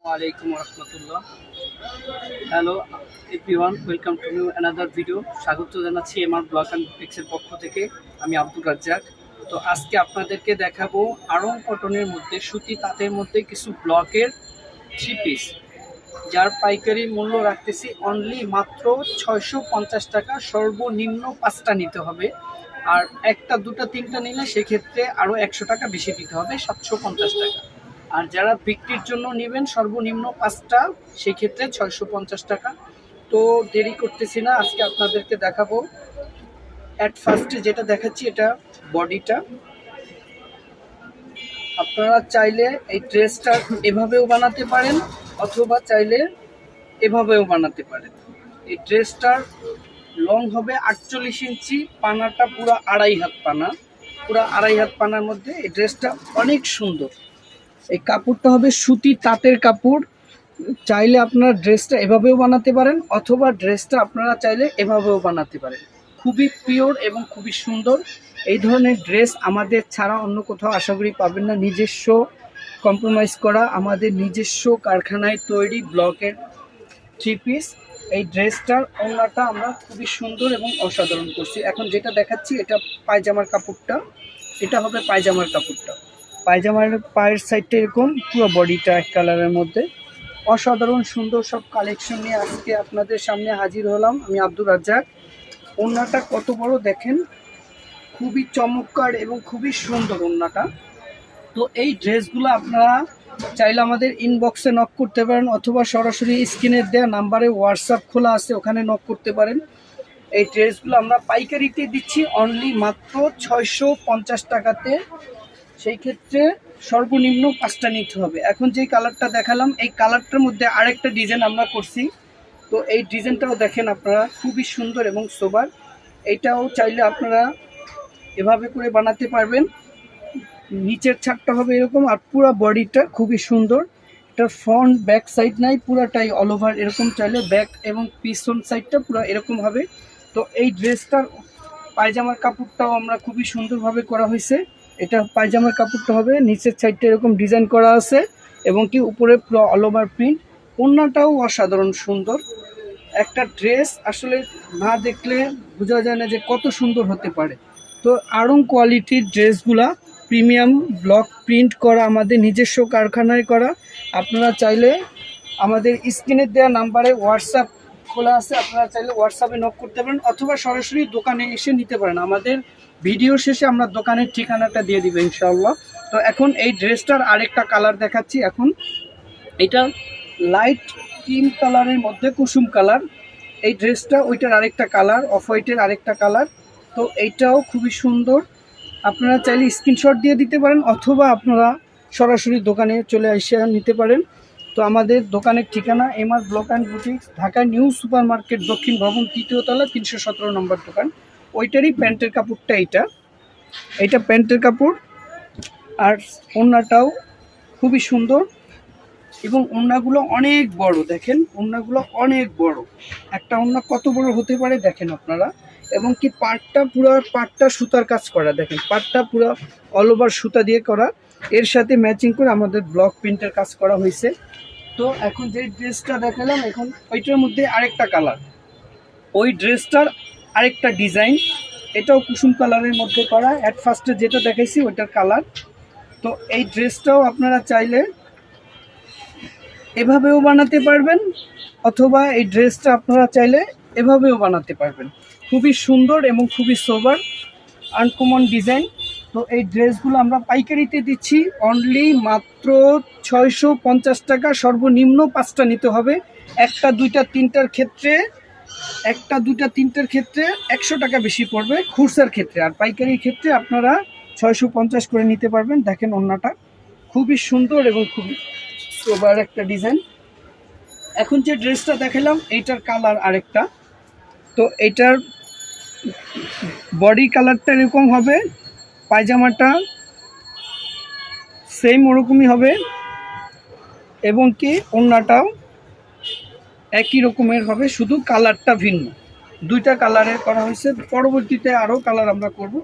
Alaikum warahmatullah. Hello everyone, welcome to new another video. স্বাগত জানাচ্ছি MR blog and বুটিক্সের পক্ষ থেকে। আমি আব্দুল রাজ্জাক। তো আজকে আপনাদেরকে দেখাবো আড়ং কটনের মধ্যে সুতি তাঁতের মধ্যে কিছু ব্লকের থ্রি পিস, যার পাইকারি মূল্য রাখতেছি অনলি মাত্র 650 টাকা। সর্বনিম্ন 5টা নিতে হবে, আর একটা দুটা তিনটা নিলে সেক্ষেত্রে আরও 100 টাকা বেশি দিতে হবে, 750 টাকা। আর যারা বিক্রির জন্য নেবেন সর্বনিম্ন 5টা, সেক্ষেত্রে 650 টাকা। তো দেরি করতেছি না, আজকে আপনাদেরকে দেখাবো। অ্যাট ফার্স্টে যেটা দেখাচ্ছি এটা বডিটা। আপনারা চাইলে এই ড্রেসটা এভাবেও বানাতে পারেন, অথবা চাইলে এভাবেও বানাতে পারেন। এই ড্রেসটার লং হবে 48 ইঞ্চি, পানাটা পুরো 2.5 হাত পানা, পুরো 2.5 হাত পানার মধ্যে এই ড্রেসটা অনেক সুন্দর। এই কাপড়টা হবে সুতি তাঁতের কাপড়। চাইলে আপনারা ড্রেসটা এভাবেও বানাতে পারেন, অথবা ড্রেসটা আপনারা চাইলে এভাবেও বানাতে পারেন। খুবই পিওর এবং খুবই সুন্দর। এই ধরনের ড্রেস আমাদের ছাড়া অন্য কোথাও আশা করি পাবেন না। নিজস্ব কম্প্রোমাইজ করা, আমাদের নিজস্ব কারখানায় তৈরি ব্লকের থ্রি পিস। এই ড্রেসটার ওড়নাটা আমরা খুবই সুন্দর এবং অসাধারণ করছি। এখন যেটা দেখাচ্ছি এটা পায়জামার কাপড়টা। এটা হবে পায়জামার কাপড়টা। পায়জামার পায়ের সাইডটা এরকম, পুরো বডিটা এক কালারের মধ্যে। অসাধারণ সুন্দর সব কালেকশন নিয়ে আজকে আপনাদের সামনে হাজির হলাম। আমি আব্দুল রাজ্জাক। ওড়নাটা কত বড় দেখেন, খুবই চমৎকার এবং খুবই সুন্দর ওড়নাটা। তো এই ড্রেসগুলো আপনারা চাইলে আমাদের ইনবক্সে নক করতে পারেন, অথবা সরাসরি স্ক্রিনের দেওয়া নাম্বারে হোয়াটসঅ্যাপ খোলা আছে, ওখানে নক করতে পারেন। এই ড্রেসগুলো আমরা পাইকারিতে দিচ্ছি অনলি মাত্র 650 টাকাতে। সেই ক্ষেত্রে সর্বনিম্ন 5টা নিতে হবে। এখন যেই কালারটা দেখালাম, এই কালারটার মধ্যে আরেকটা ডিজাইন আমরা করছি। তো এই ডিজাইনটাও দেখেন আপনারা, খুবই সুন্দর এবং সোবার। এইটাও চাইলে আপনারা এভাবে করে বানাতে পারবেন। নিচের ছাদটা হবে এরকম, আর পুরো বডিটা খুবই সুন্দর। এটা ফ্রন্ট ব্যাক সাইড নাই, পুরাটাই অল ওভার এরকম। চাইলে ব্যাক এবং পিছন সাইডটা পুরো এরকম হবে। তো এই ড্রেসটার পায়জামার কাপড়টাও আমরা খুবই সুন্দরভাবে করা হয়েছে। এটা পায়জামার কাপড়টা হবে, নিচের সাইডটা এরকম ডিজাইন করা আছে, এবং কি উপরে পুরো অল ওভার প্রিন্ট। ওড়নাটাও অসাধারণ সুন্দর। একটা ড্রেস আসলে না দেখলে বোঝা যায় না যে কত সুন্দর হতে পারে। তো আড়ং কোয়ালিটির ড্রেসগুলা প্রিমিয়াম ব্লক প্রিন্ট করা, আমাদের নিজস্ব কারখানায় করা। আপনারা চাইলে আমাদের স্ক্রিনের দেওয়া নাম্বারে হোয়াটসঅ্যাপ খোলা আছে, আপনারা চাইলে হোয়াটসঅ্যাপে নক করতে পারেন, অথবা সরাসরি দোকানে এসে নিতে পারেন। আমাদের ভিডিও শেষে আমরা দোকানের ঠিকানাটা দিয়ে দিব ইনশাআল্লাহ। তো এখন এই ড্রেসটার আরেকটা কালার দেখাচ্ছি। এখন এটা লাইট ক্রিম কালারের মধ্যে কুসুম কালার। এই ড্রেসটা ওইটার আরেকটা কালার, অফ হোয়াইটের আরেকটা কালার। তো এইটাও খুবই সুন্দর। আপনারা চাইলে স্ক্রিনশট দিয়ে দিতে পারেন, অথবা আপনারা সরাসরি দোকানে চলে এসে নিতে পারেন। তো আমাদের দোকানের ঠিকানা MR block and boutiques, Dhaka new super market, দক্ষিণ ভবন, 3য় তলা, 317 নম্বর দোকান। ওইটারই প্যান্টের কাপড়টা এইটা প্যান্টের কাপড়। আর ওড়নাটাও খুবই সুন্দর, এবং ওড়নাগুলো অনেক বড়। দেখেন ওড়নাগুলো অনেক বড়। একটা ওড়না কত বড় হতে পারে দেখেন আপনারা। এবং কি পাটটা সুতার কাজ করা, দেখেন পাটটা পুরো অল ওভার সুতা দিয়ে করা। এর সাথে ম্যাচিং করে আমাদের ব্লক প্রিন্টের কাজ করা হয়েছে। তো এখন যে ড্রেসটা দেখালাম, এখন ওইটার মধ্যে আরেকটা কালার, ওই ড্রেসটার আরেকটা ডিজাইন। এটাও কুসুম কালারের মধ্যে করা। অ্যাট ফার্স্টে যেটা দেখাইছি ওইটার কালার। তো এই ড্রেসটাও আপনারা চাইলে এভাবেও বানাতে পারবেন, অথবা এই ড্রেসটা আপনারা চাইলে এভাবেও বানাতে পারবেন। খুবই সুন্দর এবং খুবই সোবার, আনকমন ডিজাইন। তো এই ড্রেসগুলো আমরা পাইকারিতে দিচ্ছি অনলি মাত্র 650 টাকা। সর্বনিম্ন 5টা নিতে হবে। একটা দুইটা তিনটার ক্ষেত্রে 100 টাকা বেশি পড়বে খুচরার ক্ষেত্রে, আর পাইকারির ক্ষেত্রে আপনারা 650 করে নিতে পারবেন। দেখেন ওড়নাটা খুবই সুন্দর এবং খুবই সোবার একটা ডিজাইন। এখন যে ড্রেসটা দেখালাম এইটার কালার আরেকটা। তো এইটার বডি কালারটা এরকম হবে, পায়জামাটা সেম ওরকমই হবে, এবং কি ওড়নাটাও একই রকমের হবে, শুধু কালারটা ভিন্ন। দুইটা কালারের করা হয়েছে। পরবর্তীতে আরও কালার আমরা করব।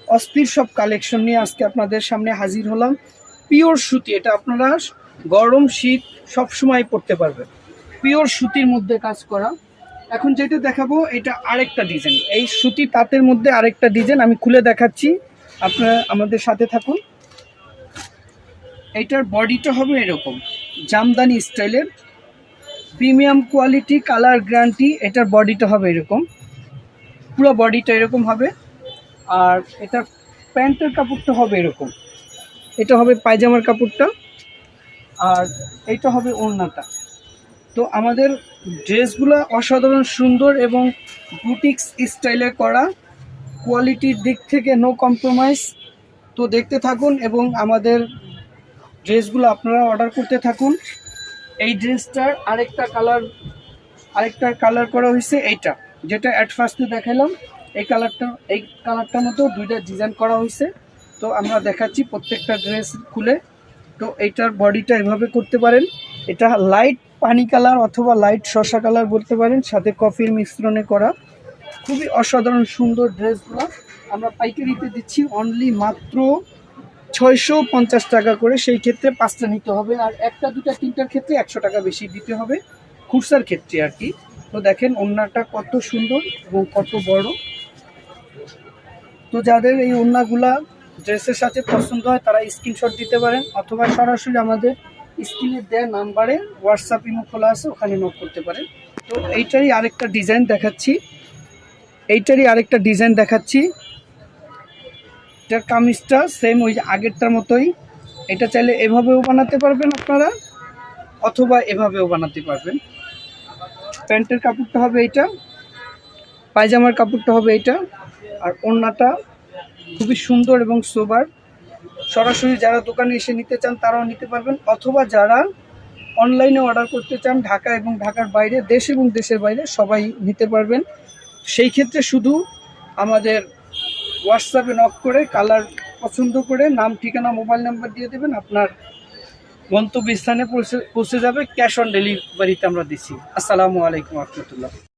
অস্থির সব কালেকশন নিয়ে আজকে আপনাদের সামনে হাজির হলাম। পিওর সুতি, এটা আপনারা গরম শীত সব সময় পরতে পারবেন। পিওর সুতির মধ্যে কাজ করা। এখন যেটা দেখাবো এটা আরেকটা ডিজাইন, এই সুতি তাঁতের মধ্যে আরেকটা ডিজাইন আমি খুলে দেখাচ্ছি, আপনারা আমাদের সাথে থাকুন। এইটার বডিটা হবে এরকম জামদানি স্টাইলের, প্রিমিয়াম কোয়ালিটি, কালার গ্যারান্টি। এটার বডিটা হবে এরকম, পুরো বডিটা এরকম হবে। আর এটা প্যান্টের কাপড়টা হবে এরকম, এটা হবে পায়জামার কাপড়টা, আর এইটা হবে ওড়নাটা। তো আমাদের ড্রেসগুলো অসাধারণ সুন্দর এবং বুটিক্স স্টাইলে করা, কোয়ালিটির দিক থেকে নো কম্প্রোমাইজ। তো দেখতে থাকুন এবং আমাদের ড্রেসগুলো আপনারা অর্ডার করতে থাকুন। এই ড্রেসটার আরেকটা কালার করা হয়েছে, এইটা যেটা অ্যাট ফার্স্টে দেখালাম, এই কালারটার মতো দুইটা ডিজাইন করা হয়েছে। তো আমরা দেখাচ্ছি প্রত্যেকটা ড্রেস খুলে। তো এইটার বডিটা এভাবে করতে পারেন, এটা লাইট পানি কালার অথবা লাইট শসা কালার বলতে পারেন, সাথে কফির মিশ্রণে করা। খুবই অসাধারণ সুন্দর ড্রেসগুলো আমরা পাইকারিতে দিচ্ছি অনলি মাত্র 650 টাকা করে। সেই ক্ষেত্রে 5টা নিতে হবে, আর 1টা 2টা 3টার ক্ষেত্রে 100 টাকা বেশি দিতে হবে, খুচরার ক্ষেত্রে আর কি। তো দেখেন ওড়নাটা কত সুন্দর এবং কত বড়। তো যাদের এই ওড়নাগুলা ড্রেসের সাথে পছন্দ হয় তারা স্ক্রিনশট দিতে পারেন, অথবা সরাসরি আমাদের স্ক্রিনে দেওয়া নাম্বারে হোয়াটসঅ্যাপ ইমো খোলা আছে, ওখানে নোট করতে পারেন। তো এইটারই আরেকটা ডিজাইন দেখাচ্ছি, এটার কামিজটা সেম ওই আগেরটার মতোই। এটা চাইলে এভাবেও বানাতে পারবেন আপনারা, অথবা এভাবেও বানাতে পারবেন। প্যান্টের কাপড়টা হবে এইটা, পায়জামার কাপড়টা হবে এইটা, আর ওড়নাটা খুবই সুন্দর এবং সোবার। সরাসরি যারা দোকানে এসে নিতে চান তারাও নিতে পারবেন, অথবা যারা অনলাইনে অর্ডার করতে চান ঢাকা এবং ঢাকার বাইরে, দেশ এবং দেশের বাইরে সবাই নিতে পারবেন। সেই ক্ষেত্রে শুধু আমাদের হোয়াটসঅ্যাপে নক করে কালার পছন্দ করে নাম, ঠিকানা, মোবাইল নাম্বার দিয়ে দেবেন, আপনার গন্তব্যস্থানে পৌঁছে যাবে। ক্যাশ অন ডেলিভারিতে আমরা দিচ্ছি। আসসালামু আলাইকুম রহমতুল্লাহ।